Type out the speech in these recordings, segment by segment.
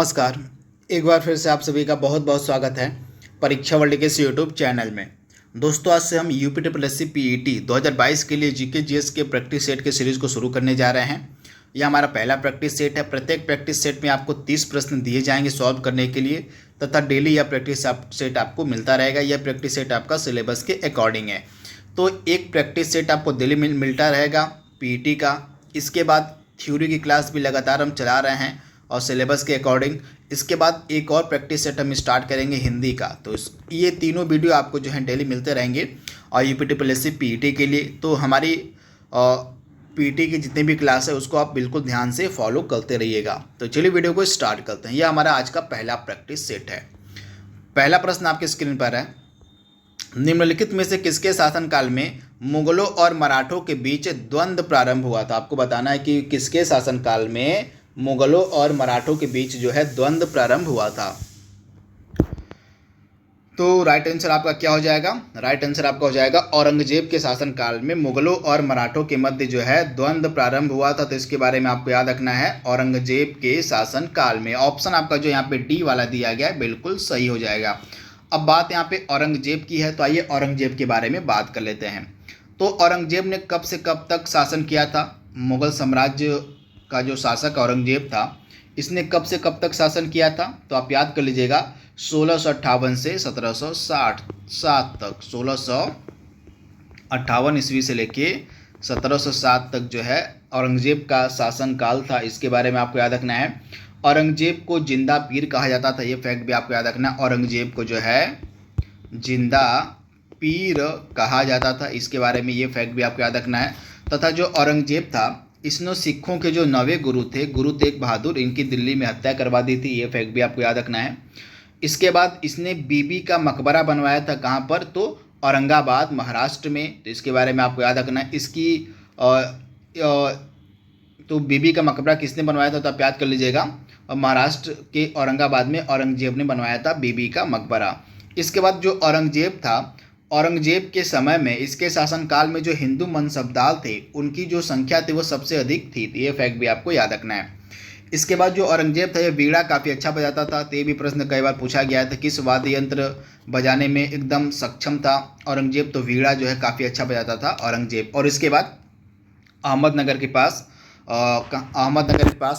नमस्कार। एक बार फिर से आप सभी का बहुत बहुत स्वागत है परीक्षा वर्ल्ड के इस यूट्यूब चैनल में। दोस्तों, आज से हम UP triple S C PET 2022 के लिए जीके जीएस के प्रैक्टिस सेट के सीरीज़ को शुरू करने जा रहे हैं। यह हमारा पहला प्रैक्टिस सेट है। प्रत्येक प्रैक्टिस सेट में आपको 30 प्रश्न दिए जाएंगे सॉल्व करने के लिए, तथा डेली यह प्रैक्टिस सेट आपको मिलता रहेगा। यह प्रैक्टिस सेट आपका सिलेबस के अकॉर्डिंग है, तो एक प्रैक्टिस सेट आपको डेली मिलता रहेगा पीईटी का। इसके बाद थ्योरी की क्लास भी लगातार हम चला रहे हैं और सिलेबस के अकॉर्डिंग। इसके बाद एक और प्रैक्टिस सेट हम स्टार्ट करेंगे हिंदी का। तो ये तीनों वीडियो आपको जो है डेली मिलते रहेंगे और UP triple S C PET के लिए। तो हमारी पीईटी की जितनी भी क्लास है उसको आप बिल्कुल ध्यान से फॉलो करते रहिएगा। तो चलिए वीडियो को स्टार्ट करते हैं। यह हमारा आज का पहला प्रैक्टिस सेट है। पहला प्रश्न आपके स्क्रीन पर है, निम्नलिखित में से किसके शासनकाल में मुगलों और मराठों के बीच द्वंद्व प्रारंभ हुआ था। आपको बताना है कि किसके शासनकाल में मुगलों और मराठों के बीच जो है द्वंद्व प्रारंभ हुआ था। तो राइट आंसर आपका क्या हो जाएगा? राइट आंसर आपका हो जाएगा औरंगजेब के शासनकाल में मुगलों और मराठों के मध्य जो है द्वंद्व प्रारंभ हुआ था। तो इसके बारे में आपको याद रखना है, औरंगजेब के शासनकाल में। ऑप्शन आपका जो यहाँ पे डी वाला दिया गया है बिल्कुल सही हो जाएगा। अब बात यहाँ पे औरंगजेब की है, तो आइए औरंगजेब के बारे में बात कर लेते हैं। तो औरंगजेब ने कब से कब तक शासन किया था? मुगल साम्राज्य का जो शासक औरंगजेब था, इसने कब से कब तक शासन किया था? तो आप याद कर लीजिएगा, 1658 से 1767 तक। 1658 ईस्वी से लेके 1707 तक जो है औरंगजेब का शासनकाल था। इसके बारे में आपको याद रखना है। औरंगजेब को जिंदा पीर कहा जाता था, ये फैक्ट भी आपको याद रखना है। औरंगजेब को जो है जिंदा पीर कहा जाता था, इसके बारे में ये फैक्ट भी आपको याद रखना है। तथा जो औरंगजेब था, इसने सिखों के जो 9वें गुरु थे, गुरु तेग बहादुर, इनकी दिल्ली में हत्या करवा दी थी, ये फैक्ट भी आपको याद रखना है। इसके बाद इसने बीबी का मकबरा बनवाया था, कहाँ पर? तो औरंगाबाद, महाराष्ट्र में। तो इसके बारे में आपको याद रखना है। इसकी तो बीबी का मकबरा किसने बनवाया था? तो आप याद कर लीजिएगा, महाराष्ट्र के औरंगाबाद में औरंगजेब ने बनवाया था बीबी का मकबरा। इसके बाद जो औरंगजेब था, औरंगजेब के समय में, इसके शासनकाल में जो हिंदू मनसबदार थे उनकी जो संख्या थी वो सबसे अधिक थी। तो ये फैक्ट भी आपको याद रखना है। इसके बाद जो औरंगजेब था, ये वीणा काफ़ी अच्छा बजाता था। तो ये भी प्रश्न कई बार पूछा गया था, किस वाद्य यंत्र बजाने में एकदम सक्षम था औरंगजेब? तो वीणा जो है काफ़ी अच्छा बजाता था औरंगजेब। और इसके बाद अहमदनगर के पास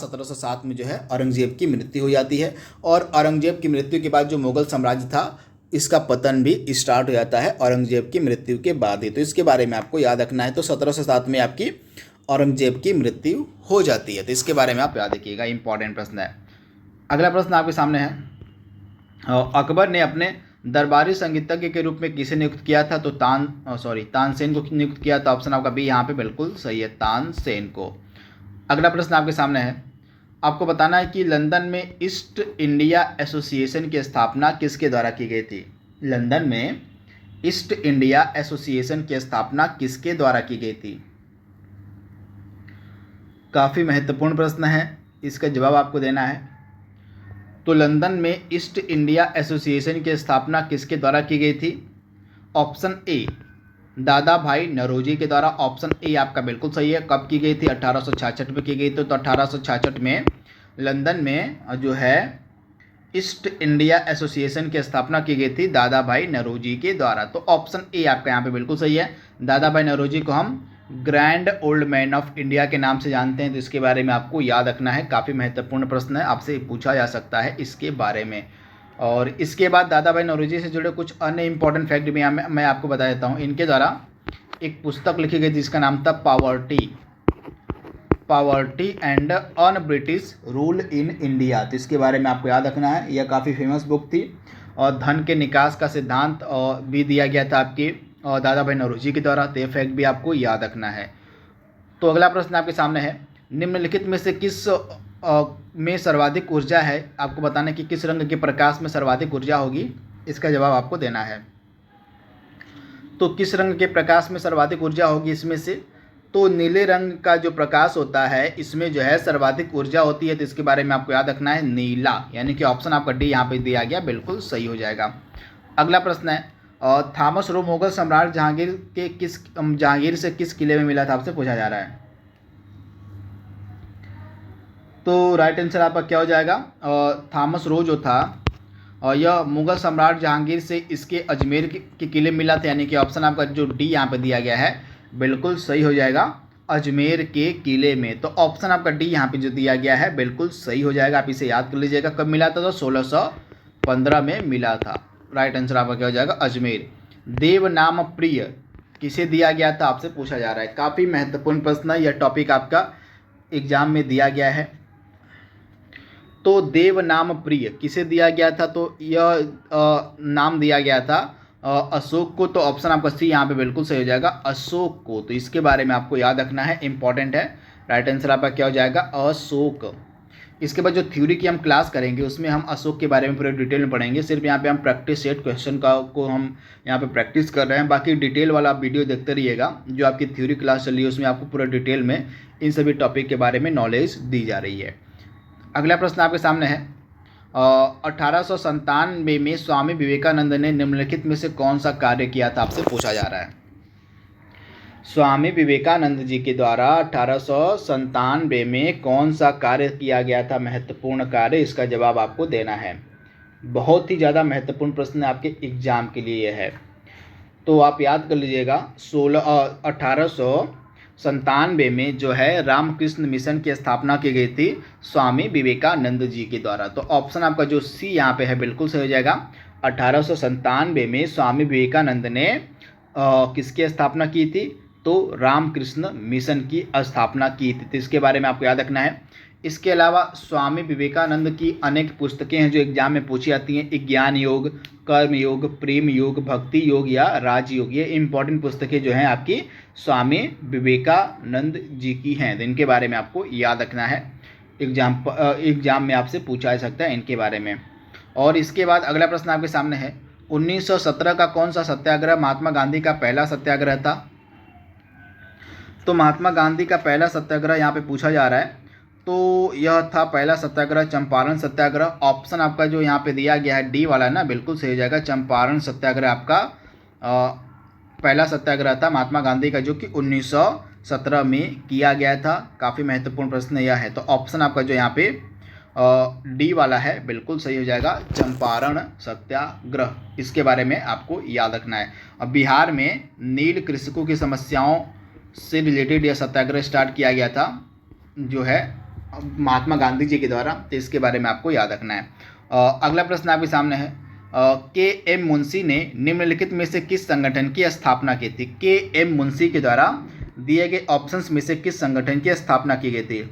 1707 में जो है औरंगजेब की मृत्यु हो जाती है। और औरंगजेब की मृत्यु के बाद जो मुगल साम्राज्य था, इसका पतन भी स्टार्ट हो जाता है औरंगजेब की मृत्यु के बाद ही। तो इसके बारे में आपको याद रखना है। तो 1707 में आपकी औरंगजेब की मृत्यु हो जाती है। तो इसके बारे में आप याद रखिएगा, इंपॉर्टेंट प्रश्न है। अगला प्रश्न आपके सामने है, अकबर ने अपने दरबारी संगीतज्ञ के रूप में किसे नियुक्त किया था? तो तानसेन को नियुक्त किया था। ऑप्शन आपका बी यहाँ पे बिल्कुल सही है, तानसेन को। अगला प्रश्न आपके सामने है, आपको बताना है कि लंदन में ईस्ट इंडिया एसोसिएशन की स्थापना किसके द्वारा की गई थी? लंदन में ईस्ट इंडिया एसोसिएशन की स्थापना किसके द्वारा की गई थी? काफ़ी महत्वपूर्ण प्रश्न है, इसका जवाब आपको देना है। तो लंदन में ईस्ट इंडिया एसोसिएशन की स्थापना किसके द्वारा की गई थी? ऑप्शन ए, दादा भाई नौरोजी के द्वारा। ऑप्शन ए आपका बिल्कुल सही है। कब की गई थी? 1866 में की गई थी। तो 1866 में लंदन में जो है ईस्ट इंडिया एसोसिएशन की स्थापना की गई थी दादा भाई नौरोजी के द्वारा। तो ऑप्शन ए आपका यहाँ पे बिल्कुल सही है। दादा भाई नौरोजी को हम grand old man of India के नाम से जानते हैं। तो इसके बारे में आपको याद रखना है, काफ़ी महत्वपूर्ण प्रश्न है, आपसे पूछा जा सकता है इसके बारे में। और इसके बाद दादा भाई नौरोजी से जुड़े कुछ अन्य इंपॉर्टेंट फैक्ट भी मैं आपको बता देता हूँ। इनके द्वारा एक पुस्तक लिखी गई जिसका नाम था poverty and un British rule in India. तो इसके बारे में आपको याद रखना है, यह काफ़ी फेमस बुक थी। और धन के निकास का सिद्धांत भी दिया गया था आपके दादा भाई नौरोजी के द्वारा। तो ये फैक्ट भी आपको याद रखना है। तो अगला प्रश्न आपके सामने है, निम्नलिखित में से किस में सर्वाधिक ऊर्जा है? आपको बताना है कि किस रंग के प्रकाश में सर्वाधिक ऊर्जा होगी, इसका जवाब आपको देना है। तो किस रंग के प्रकाश में सर्वाधिक ऊर्जा होगी इसमें से? तो नीले रंग का जो प्रकाश होता है इसमें जो है सर्वाधिक ऊर्जा होती है। तो इसके बारे में आपको याद रखना है, नीला, यानी कि ऑप्शन आपका डी यहाँ पे दिया गया बिल्कुल सही हो जाएगा। अगला प्रश्न है, थॉमस रो मुगल सम्राट जहांगीर से किस किले में मिला था? आपसे पूछा जा रहा है। तो राइट आंसर आपका क्या हो जाएगा, थॉमस रो जो था यह मुगल सम्राट जहांगीर से इसके अजमेर के किले मिला था, यानी कि ऑप्शन आपका जो डी यहाँ पे दिया गया है बिल्कुल सही हो जाएगा, अजमेर के किले में। तो ऑप्शन आपका डी यहाँ पे जो दिया गया है बिल्कुल सही हो जाएगा। आप इसे याद कर लीजिएगा, कब मिला था, तो 1615 में मिला था। राइट आंसर आपका क्या हो जाएगा, अजमेर। देव नाम प्रिय किसे दिया गया था, आपसे पूछा जा रहा है। काफ़ी महत्वपूर्ण प्रश्न है, यह टॉपिक आपका एग्जाम में दिया गया है। तो देव नाम प्रिय किसे दिया गया था, तो यह नाम दिया गया था अशोक को। तो ऑप्शन आपका सी यहाँ पे बिल्कुल सही हो जाएगा, अशोक को। तो इसके बारे में आपको याद रखना है, इंपॉर्टेंट है। राइट आंसर आपका क्या हो जाएगा, अशोक। इसके बाद जो थ्योरी की हम क्लास करेंगे उसमें हम अशोक के बारे में पूरे डिटेल में पढ़ेंगे। सिर्फ यहाँ पे हम प्रैक्टिस सेट क्वेश्चन को हम यहाँ पे प्रैक्टिस कर रहे हैं। बाकी डिटेल वाला आप वीडियो देखते रहिएगा, जो आपकी थ्योरी क्लास चल रही है उसमें आपको पूरा डिटेल में इन सभी टॉपिक के बारे में नॉलेज दी जा रही है। अगला प्रश्न आपके सामने है, 1897 में स्वामी विवेकानंद ने निम्नलिखित में से कौन सा कार्य किया था, आपसे पूछा जा रहा है। स्वामी विवेकानंद जी के द्वारा 1897 में कौन सा कार्य किया गया था, महत्वपूर्ण कार्य, इसका जवाब आपको देना है। बहुत ही ज़्यादा महत्वपूर्ण प्रश्न आपके एग्जाम के लिए है, तो आप याद कर लीजिएगा। 1897 में जो है रामकृष्ण मिशन की स्थापना की गई थी स्वामी विवेकानंद जी के द्वारा। तो ऑप्शन आपका जो सी यहाँ पे है बिल्कुल सही हो जाएगा। 1897 में स्वामी विवेकानंद ने किसकी स्थापना की थी, तो रामकृष्ण मिशन की स्थापना की थी। तो इसके बारे में आपको याद रखना है। इसके अलावा स्वामी विवेकानंद की अनेक पुस्तकें हैं जो एग्जाम में पूछी जाती हैं। ज्ञान योग, कर्म योग, प्रेम योग, भक्ति योग या राजयोग, ये इंपॉर्टेंट पुस्तकें जो हैं आपकी स्वामी विवेकानंद जी की हैं। तो इनके बारे में आपको याद रखना है, एग्जाम में आपसे पूछा जा सकता है इनके बारे में। और इसके बाद अगला प्रश्न आपके सामने है, 1917 का कौन सा सत्याग्रह महात्मा गांधी का पहला सत्याग्रह था। तो महात्मा गांधी का पहला सत्याग्रह यहाँ पे पूछा जा रहा है, तो यह था पहला सत्याग्रह चंपारण सत्याग्रह। ऑप्शन आपका जो यहाँ पे दिया गया है डी वाला है ना, बिल्कुल सही हो जाएगा। चंपारण सत्याग्रह आपका पहला सत्याग्रह था महात्मा गांधी का, जो कि 1917 में किया गया था। काफ़ी महत्वपूर्ण प्रश्न यह है। तो ऑप्शन आपका जो यहाँ पे डी वाला है बिल्कुल सही हो जाएगा, चंपारण सत्याग्रह। इसके बारे में आपको याद रखना है। अब बिहार में नील कृषकों की समस्याओं से रिलेटेड यह सत्याग्रह स्टार्ट किया गया था, जो है महात्मा गांधी जी के द्वारा। तो इसके बारे में आपको याद रखना है। अगला प्रश्न आपके सामने है, के एम मुंशी ने निम्नलिखित में से किस संगठन की स्थापना की थी। के एम मुंशी के द्वारा दिए गए ऑप्शंस में से किस संगठन की स्थापना की गई थी।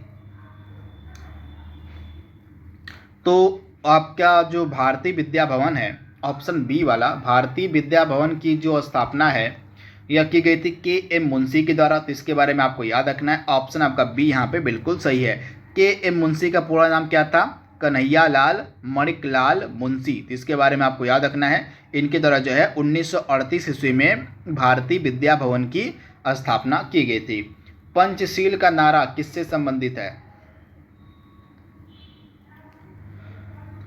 तो आपका जो भारतीय विद्या भवन है, ऑप्शन बी वाला, भारतीय विद्या भवन की जो स्थापना है यह की गई थी के एम मुंशी के द्वारा। तो इसके बारे में आपको याद रखना है। ऑप्शन आपका बी यहाँ पे बिल्कुल सही है। के एम मुंशी का पूरा नाम क्या था, कन्हैया लाल मणिकलाल मुंशी। तो इसके बारे में आपको याद रखना है। इनके द्वारा जो है 1938 ईस्वी में भारतीय विद्या भवन की स्थापना की गई थी। पंचशील का नारा किससे संबंधित है।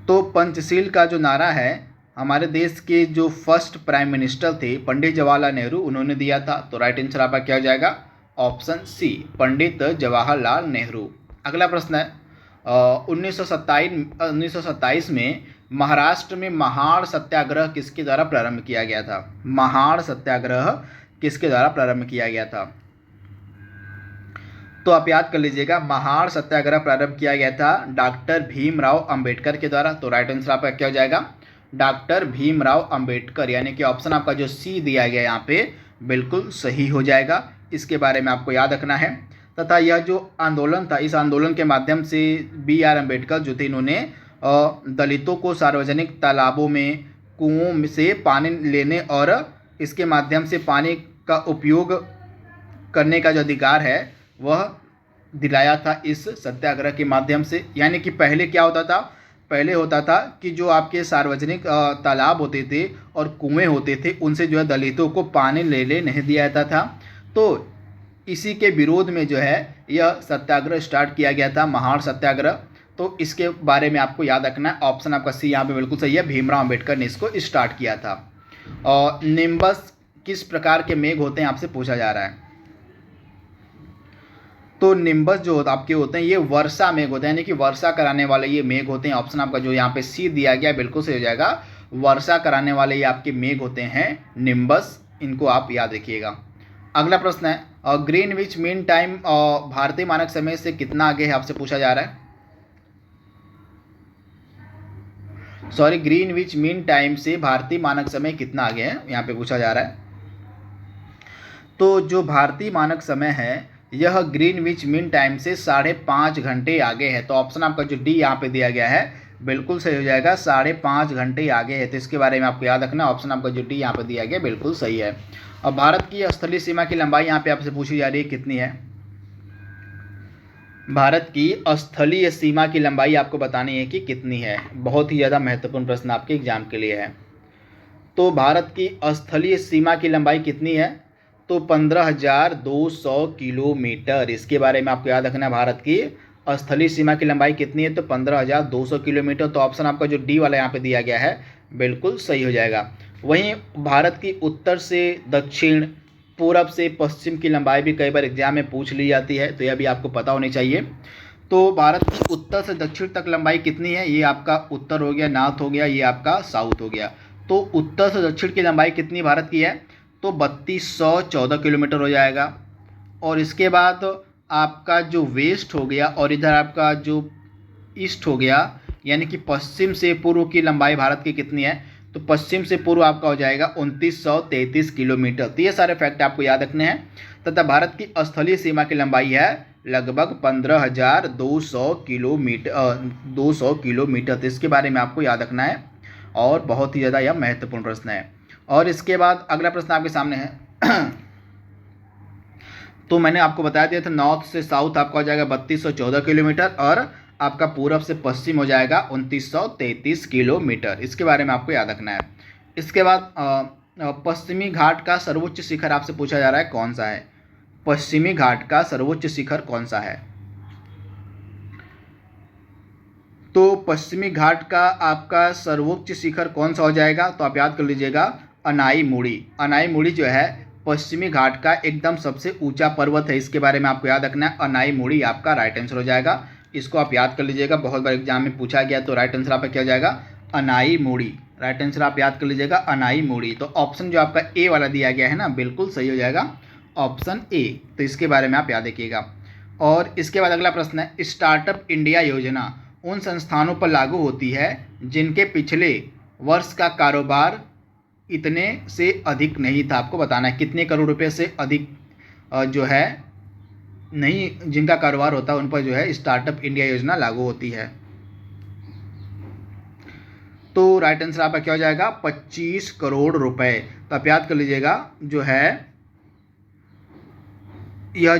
तो पंचशील का जो नारा है हमारे देश के जो फर्स्ट प्राइम मिनिस्टर थे पंडित जवाहरलाल नेहरू, उन्होंने दिया था। तो राइट आंसर आपका क्या हो जाएगा, ऑप्शन सी, पंडित जवाहरलाल नेहरू। अगला प्रश्न है, 1927 में महाराष्ट्र में महाड़ सत्याग्रह किसके द्वारा प्रारंभ किया गया था। महाड़ सत्याग्रह किसके द्वारा प्रारंभ किया गया था। तो आप याद कर लीजिएगा, महाड़ सत्याग्रह प्रारंभ किया गया था डॉक्टर भीमराव अंबेडकर के द्वारा। तो राइट आंसर आपका क्या हो जाएगा, डॉक्टर भीमराव अंबेडकर, यानी कि ऑप्शन आपका जो सी दिया गया यहाँ पे बिल्कुल सही हो जाएगा। इसके बारे में आपको याद रखना है। तथा यह जो आंदोलन था, इस आंदोलन के माध्यम से बी आर अम्बेडकर जो थे, इन्होंने दलितों को सार्वजनिक तालाबों में, कुओं से पानी लेने और इसके माध्यम से पानी का उपयोग करने का जो अधिकार है वह दिलाया था इस सत्याग्रह के माध्यम से। यानी कि पहले क्या होता था, पहले होता था कि जो आपके सार्वजनिक तालाब होते थे और कुएं होते थे, उनसे जो है दलितों को पानी ले नहीं दिया जाता था। तो इसी के विरोध में जो है यह सत्याग्रह स्टार्ट किया गया था, महाड़ सत्याग्रह। तो इसके बारे में आपको याद रखना है। ऑप्शन आपका सी यहाँ पे बिल्कुल सही है, भीमराव अंबेडकर ने इसको स्टार्ट किया था। और निम्बस किस प्रकार के मेघ होते हैं, आपसे पूछा जा रहा है। तो निम्बस जो आपके होते हैं ये वर्षा मेघ होते हैं, यानी कि वर्षा कराने वाले ये मेघ होते हैं। ऑप्शन आपका जो यहाँ पे सी दिया गया बिल्कुल सही हो जाएगा। वर्षा कराने वाले ये आपके मेघ होते हैं निम्बस, इनको आप याद रखिएगा। अगला प्रश्न है ग्रीनविच मीन टाइम भारतीय मानक समय से कितना आगे है, आपसे पूछा जा रहा है। सॉरी, ग्रीनविच मीन टाइम से भारतीय मानक समय कितना आगे है, यहाँ पे पूछा जा रहा है। तो जो भारतीय मानक समय है यह ग्रीनविच मीन टाइम से 5.5 घंटे आगे है। तो ऑप्शन आपका जो डी यहाँ पे दिया गया है बिल्कुल सही हो जाएगा, 5.5 घंटे आगे है। तो इसके बारे में आपको याद रखना, ऑप्शन आपका जो डी यहाँ पे दिया गया बिल्कुल सही है। अब भारत की स्थलीय सीमा की लंबाई यहाँ पे आपसे पूछी जा रही है कितनी है। भारत की स्थलीय सीमा की लंबाई आपको बतानी है कि कितनी है। बहुत ही ज़्यादा महत्वपूर्ण प्रश्न आपके एग्जाम के लिए है। तो भारत की स्थलीय सीमा की लंबाई कितनी है, तो 15,200 किलोमीटर। इसके बारे में आपको याद रखना है, भारत की स्थलीय सीमा की लंबाई कितनी है, तो 15,200 किलोमीटर। तो ऑप्शन आपका जो डी वाला यहाँ पे दिया गया है बिल्कुल सही हो जाएगा। वहीं भारत की उत्तर से दक्षिण, पूरब से पश्चिम की लंबाई भी कई बार एग्जाम में पूछ ली जाती है, तो यह भी आपको पता होनी चाहिए। तो भारत की उत्तर से दक्षिण तक लंबाई कितनी है, ये आपका उत्तर हो गया, नॉर्थ हो गया, ये आपका साउथ हो गया। तो उत्तर से दक्षिण की लंबाई कितनी भारत की है, तो 3214 किलोमीटर हो जाएगा। और इसके बाद आपका जो वेस्ट हो गया और इधर आपका जो ईस्ट हो गया, यानी कि पश्चिम से पूर्व की लंबाई भारत की कितनी है, तो पश्चिम से पूर्व आपका हो जाएगा 2933 किलोमीटर। तो ये सारे फैक्ट आपको याद रखने हैं। तथा भारत की स्थलीय सीमा की लंबाई है लगभग 15,200 किलोमीटर, 200 किलोमीटर। तो इसके बारे में आपको याद रखना है और बहुत ही ज़्यादा यह महत्वपूर्ण प्रश्न है। और इसके बाद अगला प्रश्न आपके सामने है तो मैंने आपको बताया दिया था, नॉर्थ से साउथ आपका हो जाएगा 3214 किलोमीटर और आपका पूरब से पश्चिम हो जाएगा 2933 किलोमीटर। इसके बारे में आपको याद रखना है। इसके बाद पश्चिमी घाट का सर्वोच्च शिखर आपसे पूछा जा रहा है कौन सा है। पश्चिमी घाट का सर्वोच्च शिखर कौन सा है, तो पश्चिमी घाट का आपका सर्वोच्च शिखर कौन सा हो जाएगा, तो आप याद कर लीजिएगा अनाईमुड़ी। अनाईमुड़ी जो है पश्चिमी घाट का एकदम सबसे ऊंचा पर्वत है। इसके बारे में आपको याद रखना है, अनाईमुड़ी आपका राइट आंसर हो जाएगा। इसको आप याद कर लीजिएगा, बहुत बार एग्जाम में पूछा गया। तो राइट आंसर आपका क्या हो जाएगा, अनाईमुड़ी। राइट आंसर आप याद कर लीजिएगा अनाईमुड़ी। तो ऑप्शन जो आपका ए वाला दिया गया है ना बिल्कुल सही हो जाएगा, ऑप्शन ए। तो इसके बारे में आप याद रखिएगा। और इसके बाद अगला प्रश्न है, स्टार्टअप इंडिया योजना उन संस्थानों पर लागू होती है जिनके पिछले वर्ष का कारोबार इतने से अधिक नहीं था। आपको बताना है कितने करोड़ रुपए से अधिक जो है नहीं, जिनका कारोबार होता है उन पर जो है स्टार्टअप इंडिया योजना लागू होती है। तो राइट आंसर आपका क्या हो जाएगा, 25 करोड़ रुपए। तो आप याद कर लीजिएगा जो है यह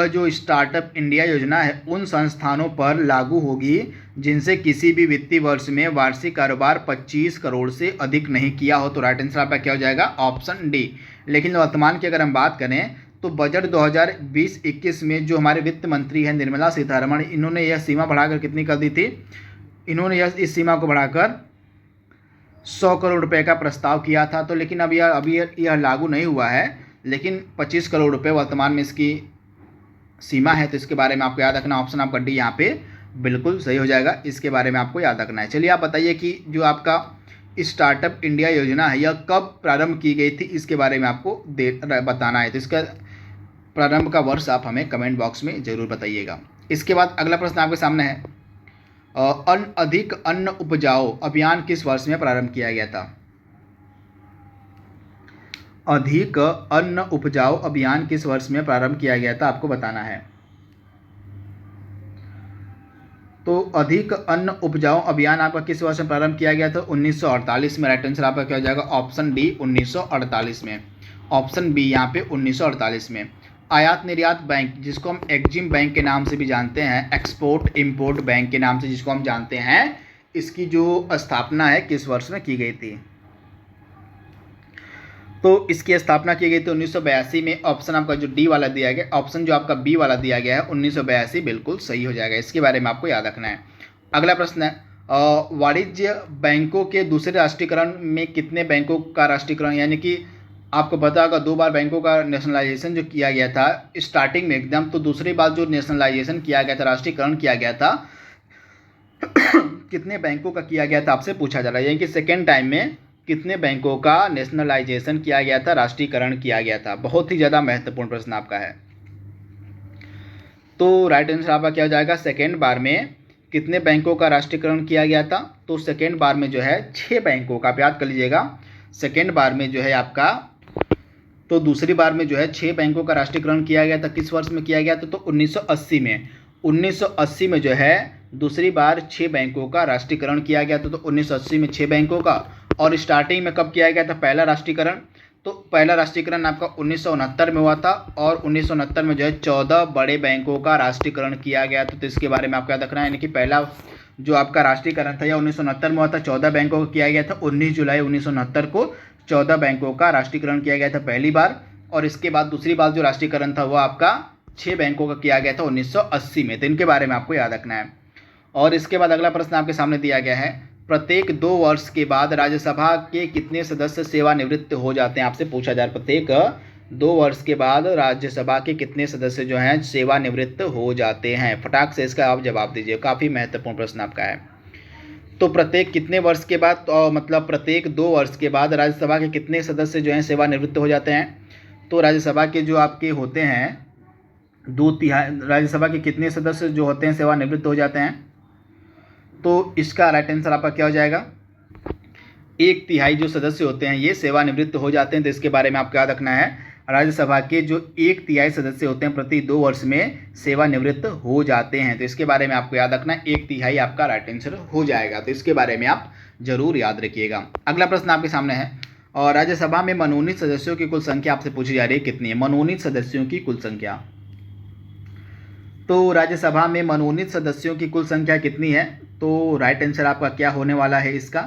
जो स्टार्टअप इंडिया योजना है उन संस्थानों पर लागू होगी जिनसे किसी भी वित्तीय वर्ष में वार्षिक कारोबार 25 करोड़ से अधिक नहीं किया हो। तो राइट आंसर आपका क्या हो जाएगा, ऑप्शन डी। लेकिन वर्तमान की अगर हम बात करें तो बजट 2020-21 में जो हमारे वित्त मंत्री हैं निर्मला सीतारमण, इन्होंने यह सीमा बढ़ाकर कितनी कर दी थी, इन्होंने इस सीमा को बढ़ाकर 100 करोड़ रुपए का प्रस्ताव किया था। तो लेकिन अभी यह लागू नहीं हुआ है, लेकिन 25 करोड़ रुपए वर्तमान में इसकी सीमा है। तो इसके बारे में आपको याद रखना, ऑप्शन आपका डी यहाँ पे बिल्कुल सही हो जाएगा। इसके बारे में आपको याद रखना है। चलिए आप बताइए कि जो आपका स्टार्टअप इंडिया योजना है यह कब प्रारंभ की गई थी, इसके बारे में आपको बताना है। तो इसका प्रारंभ का वर्ष आप हमें कमेंट बॉक्स में ज़रूर बताइएगा। इसके बाद अगला प्रश्न आपके सामने है, अधिक अन्न उपजाओ अभियान किस वर्ष में प्रारंभ किया गया था। अधिक अन्न उपजाओ अभियान किस वर्ष में प्रारंभ किया गया था, आपको बताना है। तो अधिक अन्न उपजाओ अभियान आपका किस वर्ष में प्रारंभ किया गया था, 1948 में। राइट आंसर आपका क्या हो जाएगा, ऑप्शन डी 1948 में। ऑप्शन बी यहाँ पे 1948 में। आयात निर्यात बैंक जिसको हम एक्जिम बैंक के नाम से भी जानते हैं, एक्सपोर्ट इंपोर्ट बैंक के नाम से जिसको हम जानते हैं, इसकी जो स्थापना है किस वर्ष में की गई थी, तो इसकी स्थापना की गई थी 1982 में। ऑप्शन आपका जो डी वाला दिया गया, ऑप्शन जो आपका बी वाला दिया गया है 1982 बिल्कुल सही हो जाएगा। इसके बारे में आपको याद रखना है। अगला प्रश्न है, वाणिज्य बैंकों के दूसरे राष्ट्रीयकरण में कितने बैंकों का राष्ट्रीयकरण, यानी कि आपको पता होगा 2 बार बैंकों का नेशनलाइजेशन जो किया गया था स्टार्टिंग में एकदम, तो दूसरी बार जो नेशनलाइजेशन किया गया था, राष्ट्रीयकरण किया गया था, कितने बैंकों का किया गया था आपसे पूछा जा रहा है, यानी कि सेकेंड टाइम में कितने बैंकों का नेशनलाइजेशन किया गया था, राष्ट्रीयकरण किया गया था। बहुत ही ज़्यादा महत्वपूर्ण प्रश्न आपका है। तो राइट आंसर आपका क्या हो जाएगा, सेकेंड बार में कितने बैंकों का राष्ट्रीयकरण किया गया था, तो सेकेंड बार में जो है 6 बैंकों का, आप याद कर लीजिएगा। सेकेंड बार में जो है आपका, तो दूसरी बार में जो है 6 बैंकों का राष्ट्रीयकरण किया गया था। किस वर्ष में किया गया था, तो 1980 में। 1980 में जो है दूसरी बार 6 बैंकों का राष्ट्रीयकरण किया गया था, तो 1980 में 6 बैंकों का। और स्टार्टिंग में कब किया गया था पहला राष्ट्रीयकरण, तो पहला राष्ट्रीयकरण आपका 1969 में हुआ था, और 1969 में जो है 14 बड़े बैंकों का राष्ट्रीयकरण किया गया था। तो इसके बारे में आपको याद रखना है, यानी कि पहला जो आपका राष्ट्रीयकरण था यह 1969 में हुआ था, 14 बैंकों का किया गया था। 19 जुलाई 1969 को 14 बैंकों का राष्ट्रीयकरण किया गया था पहली बार, और इसके बाद दूसरी बार जो राष्ट्रीयकरण था वो आपका 6 बैंकों का किया गया था 1980 में। तो इनके बारे में आपको याद रखना है। और इसके बाद अगला प्रश्न आपके सामने दिया गया है, प्रत्येक 2 वर्ष के बाद राज्यसभा के कितने सदस्य सेवानिवृत्त हो जाते हैं, आपसे पूछा जा रहा है। प्रत्येक 2 वर्ष के बाद राज्यसभा के कितने सदस्य जो हैं सेवानिवृत्त हो जाते हैं, फटाक से इसका आप जवाब दीजिए। काफ़ी महत्वपूर्ण प्रश्न आपका है। तो प्रत्येक कितने वर्ष के बाद, तो मतलब प्रत्येक 2 वर्ष के बाद राज्यसभा के कितने सदस्य जो हैं सेवानिवृत्त हो जाते हैं। तो राज्यसभा के जो आपके होते हैं 2/3, राज्यसभा के कितने सदस्य जो होते हैं सेवानिवृत्त हो जाते हैं, तो इसका राइट आंसर आपका क्या हो जाएगा, 1/3 जो सदस्य होते हैं ये सेवानिवृत्त हो जाते हैं। तो इसके बारे में आपको याद रखना है, राज्यसभा के जो 1/3 सदस्य होते हैं प्रति 2 वर्ष में सेवानिवृत्त हो जाते हैं। तो इसके बारे में आपको याद रखना है, 1/3 आपका राइट आंसर हो जाएगा। तो इसके बारे में आप जरूर याद रखिएगा। अगला प्रश्न आपके सामने है, और राज्यसभा में मनोनीत सदस्यों की कुल संख्या आपसे पूछी जा रही है, कितनी है मनोनीत सदस्यों की कुल संख्या। तो राज्यसभा में मनोनीत सदस्यों की कुल संख्या कितनी है, तो राइट आंसर आपका क्या होने वाला है इसका,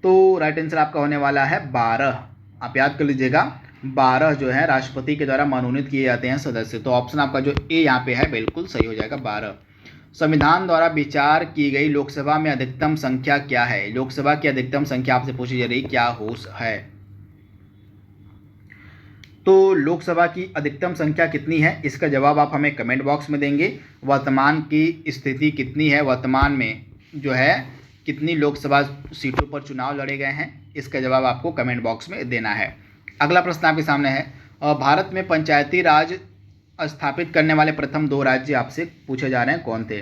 तो राइट आंसर आपका होने वाला है 12। आप याद कर लीजिएगा, 12 जो है राष्ट्रपति के द्वारा मनोनीत किए जाते हैं सदस्य। तो ऑप्शन आपका जो ए यहाँ पे है बिल्कुल सही हो जाएगा, 12। संविधान द्वारा विचार की गई लोकसभा में अधिकतम संख्या क्या है, लोकसभा की अधिकतम संख्या आपसे पूछी जा रही क्या हो है। तो लोकसभा की अधिकतम संख्या कितनी है, इसका जवाब आप हमें कमेंट बॉक्स में देंगे। वर्तमान की स्थिति कितनी है, वर्तमान में जो है कितनी लोकसभा सीटों पर चुनाव लड़े गए हैं, इसका जवाब आपको कमेंट बॉक्स में देना है। अगला प्रश्न आपके सामने है, भारत में पंचायती राज स्थापित करने वाले प्रथम 2 राज्य आपसे पूछे जा रहे हैं, कौन थे।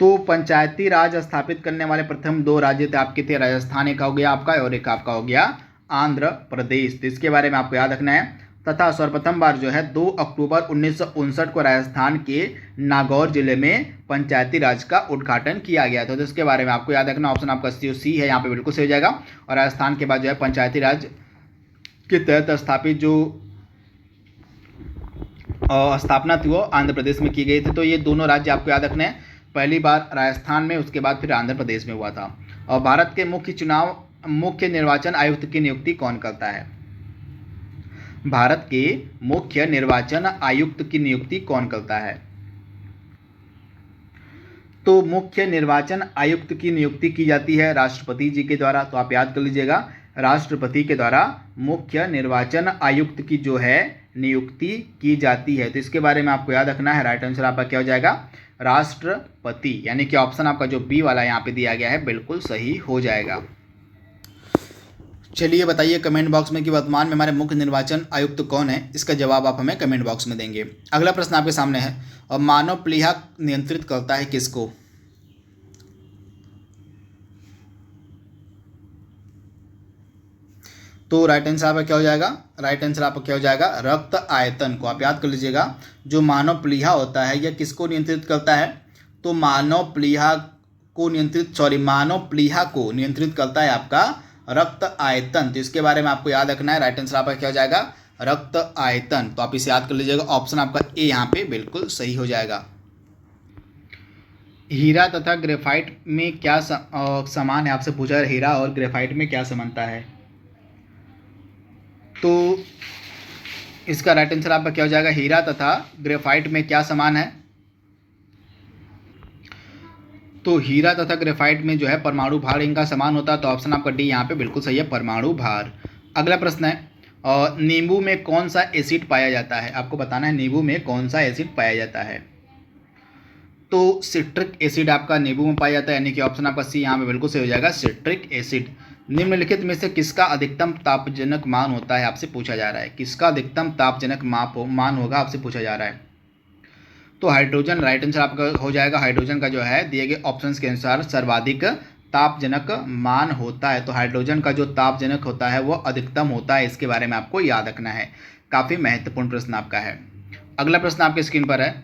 तो पंचायती राज स्थापित करने वाले प्रथम 2 राज्य थे आपके थे, राजस्थान एक हो गया आपका, और एक आपका हो गया आंध्र प्रदेश। तो इसके बारे में आपको याद रखना है। तथा सर्वप्रथम बार जो है 2 अक्टूबर 1959 को राजस्थान के नागौर जिले में पंचायती राज का उद्घाटन किया गया था। तो इसके बारे में आपको याद रखना, ऑप्शन आपका सी है यहाँ पे बिल्कुल सही हो जाएगा। और राजस्थान के बाद जो है पंचायती राज के तहत स्थापित जो स्थापना थी वो आंध्र प्रदेश में की गई थी। तो ये दोनों राज्य आपको याद रखने हैं, पहली बार राजस्थान में, उसके बाद फिर आंध्र प्रदेश में हुआ था। और भारत के मुख्य निर्वाचन आयुक्त की नियुक्ति कौन करता है, भारत के मुख्य निर्वाचन आयुक्त की नियुक्ति कौन करता है। तो मुख्य निर्वाचन आयुक्त की नियुक्ति की जाती है राष्ट्रपति जी के द्वारा। तो आप याद कर लीजिएगा, राष्ट्रपति के द्वारा मुख्य निर्वाचन आयुक्त की जो है नियुक्ति की जाती है। तो इसके बारे में आपको याद रखना है, राइट आंसर आपका क्या हो जाएगा, राष्ट्रपति, यानी कि ऑप्शन आपका जो बी वाला यहाँ पे दिया गया है बिल्कुल सही हो जाएगा। चलिए बताइए कमेंट बॉक्स में कि वर्तमान में हमारे मुख्य निर्वाचन आयुक्त कौन है, इसका जवाब आप हमें कमेंट बॉक्स में देंगे। अगला प्रश्न आपके सामने है, और मानव प्लीहा नियंत्रित करता है किसको। तो राइट आंसर आपका क्या हो जाएगा, राइट आंसर आपका क्या हो जाएगा, रक्त आयतन को। आप याद कर लीजिएगा, जो मानव प्लीहा होता है यह किसको नियंत्रित करता है, तो मानव प्लीहा को नियंत्रित करता है आपका रक्त आयतन। तो इसके बारे में आपको याद रखना है, राइट आंसर आपका क्या हो जाएगा, रक्त आयतन। तो आप इसे याद कर लीजिएगा, ऑप्शन आपका ए यहाँ पे बिल्कुल सही हो जाएगा। हीरा तथा ग्रेफाइट में क्या समान है, आपसे पूछा है हीरा और ग्रेफाइट में क्या समानता है। तो इसका राइट आंसर आपका क्या हो जाएगा, हीरा तथा ग्रेफाइट में क्या समान है। तो हीरा तथा ग्रेफाइट में जो है परमाणु भार इनका समान होता है। तो ऑप्शन आपका डी यहाँ पे बिल्कुल सही है, परमाणु भार। अगला प्रश्न है नींबू में कौन सा एसिड पाया जाता है? आपको बताना है नींबू में कौन सा एसिड पाया जाता है। तो सिट्रिक एसिड आपका नींबू में पाया जाता है, यानी कि ऑप्शन आपका सी यहाँ पे बिल्कुल सही हो जाएगा, सिट्रिक एसिड। निम्नलिखित में से किसका अधिकतम तापजनक मान होता है? आपसे पूछा जा रहा है, किसका अधिकतम तापजनक मान होगा, आपसे पूछा जा रहा है। तो हाइड्रोजन राइट आंसर आपका हो जाएगा। हाइड्रोजन का जो है दिए गए ऑप्शंस के अनुसार सर्वाधिक तापजनक मान होता है। तो हाइड्रोजन का जो तापजनक होता है वो अधिकतम होता है, इसके बारे में आपको याद रखना है। काफ़ी महत्वपूर्ण प्रश्न आपका है। अगला प्रश्न आपके स्क्रीन पर है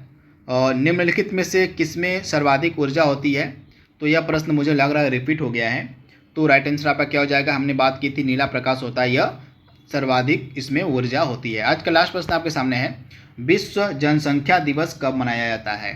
और निम्नलिखित में से किसमें सर्वाधिक ऊर्जा होती है? तो यह प्रश्न मुझे लग रहा है रिपीट हो गया है। तो राइट आंसर आपका क्या हो जाएगा? हमने बात की थी नीला प्रकाश होता है, यह सर्वाधिक इसमें ऊर्जा होती है। आज का लास्ट प्रश्न आपके सामने है, विश्व जनसंख्या दिवस कब मनाया जाता है?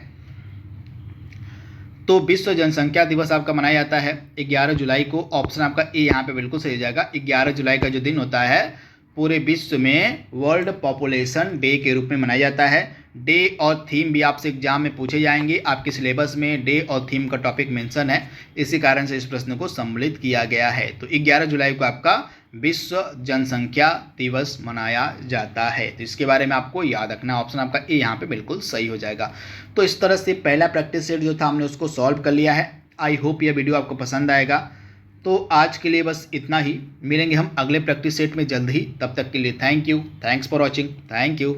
तो विश्व जनसंख्या दिवस आपका मनाया जाता है 11 जुलाई को। ऑप्शन आपका ए यहाँ पे बिल्कुल सही हो जाएगा। 11 जुलाई का जो दिन होता है पूरे विश्व में वर्ल्ड पॉपुलेशन डे के रूप में मनाया जाता है। डे और थीम भी आपसे एग्जाम में पूछे जाएंगे, आपके सिलेबस में डे और थीम का टॉपिक मेंशन है, इसी कारण से इस प्रश्न को सम्मिलित किया गया है। तो 11 जुलाई को आपका विश्व जनसंख्या दिवस मनाया जाता है, तो इसके बारे में आपको याद रखना। ऑप्शन आपका ए यहाँ पे बिल्कुल सही हो जाएगा। तो इस तरह से पहला प्रैक्टिस सेट जो था हमने उसको सॉल्व कर लिया है। आई होप यह वीडियो आपको पसंद आएगा। तो आज के लिए बस इतना ही, मिलेंगे हम अगले प्रैक्टिस सेट में जल्द ही। तब तक के लिए thank you, thanks for watching, thank you.